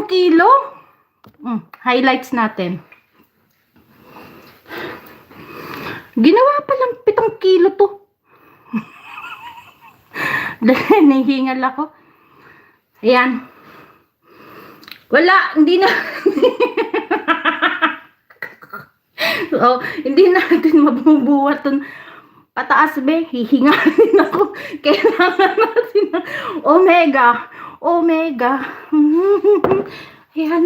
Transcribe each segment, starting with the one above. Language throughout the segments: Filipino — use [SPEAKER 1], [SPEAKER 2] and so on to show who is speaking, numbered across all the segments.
[SPEAKER 1] kilo. Highlights natin. Ginawa palang 7 kilo to. Dahil nahihingal ako. Ayan. Wala, hindi na. Hindi natin mabubuhat ton pataas be. Hihingalin ako. Kailangan natin ng omega. Ayan.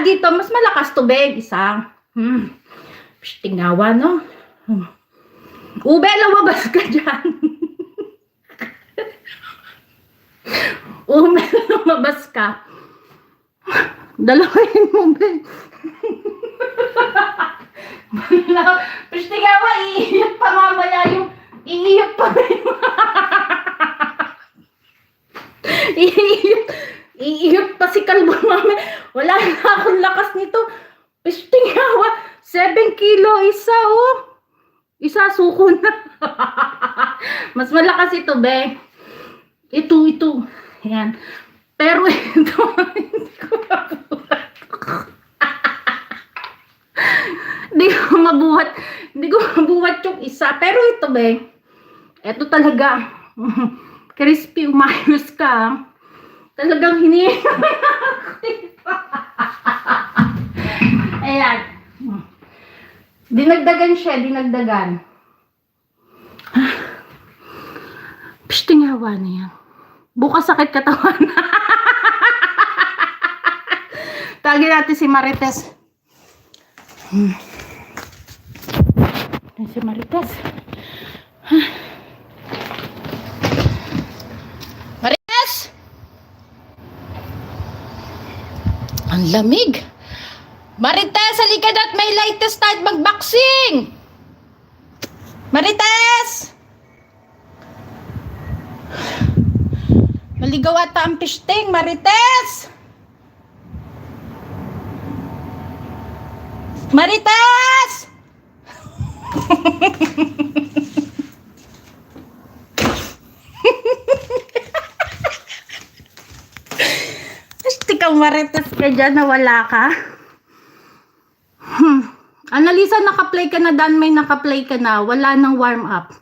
[SPEAKER 1] Dito, mas malakas to be. Isang. Tingawa, no? Ube, lumabas ka dyan. Ube, lumabas ka. Dalawain mo, be. Tingawa, iiyot pa mamaya yung iiyot pa, be. Iiyot pa si Kalbo, mami. Wala na akong lakas nito. Tingawa, 7 kilo isa, oh. Isa, suko na. Mas malakas ito, be. Ito. Ayan. Pero ito, hindi ko mabuhat. Hindi ko mabuhat yung isa. Pero ito, be. Ito talaga. Crispy, umayos ka. Talagang hinihingal. Ayan. Dinagdagan siya, dinagdagan. Tingawa na yan. Bukas sakit katawan. Tagin natin si Marites. Si Marites. Marites! Ang lamig. Marites, halika na at may latest tayo mag-boxing. Marites! Maligaw ata ang pisting, Marites! Marites! Asti kang Marites ka dyan, nawala ka. Analisa, naka-play ka na, Dan, may naka-play ka na. Wala nang warm up.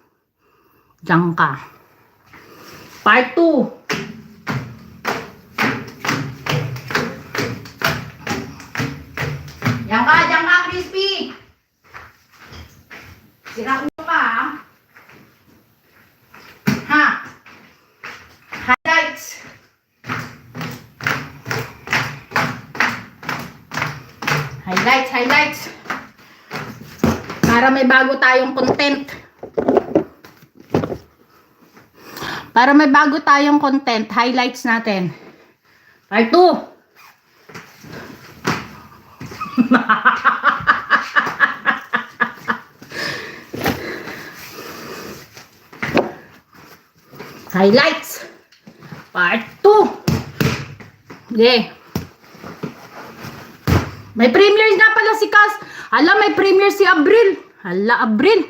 [SPEAKER 1] Diyan ka. Part 2. Diyan ka, crispy. Sira ulo ka, ha? Highlights. Highlights. Para may bago tayong content. Highlights natin. Part 2. Highlights. Part 2. Okay. May premiere na pala si Cas. Hala, may premiere si Abril. Hala, Abril.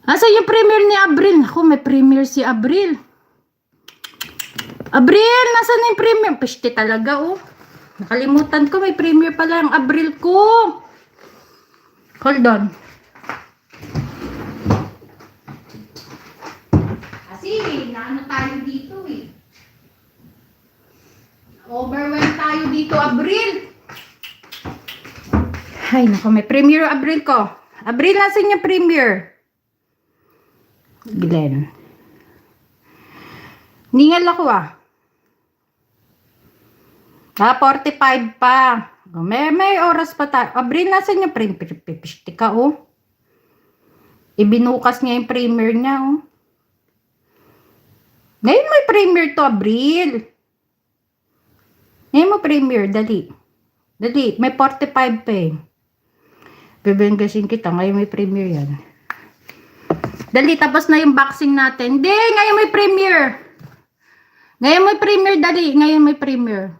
[SPEAKER 1] Nasaan yung premiere ni Abril? Ako, may premiere si Abril. Abril, nasaan yung premiere? Piste talaga, oh. Nakalimutan ko, may premiere pala yung Abril ko. Hold on. Kasi, naano tayo dito, eh. Overwhelmed tayo dito, Abril. Ay, naku, may premiere Abril ko. Abril, nasan yung premiere? Glenn. Ningal ako, ah. 45 pa. May oras pa tayo. Abril, nasan yung premiere? Pipiste ka, oh. Ibinukas niya yung premiere niya, oh. Ngayon may premiere to, Abril. Ngayon mo premiere, dali. Dali, may 45 pa, eh. Bibenggasin kita, ngayon may premiere yan. Dali, tapos na yung boxing natin. Hindi, ngayon may premiere. Ngayon may premiere, dali. Ngayon may premiere.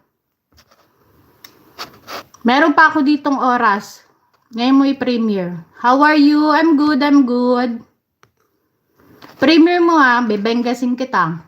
[SPEAKER 1] Meron pa ako ditong oras. Ngayon may premiere. How are you? I'm good, I'm good. Premiere mo, ha. Bibenggasin kita.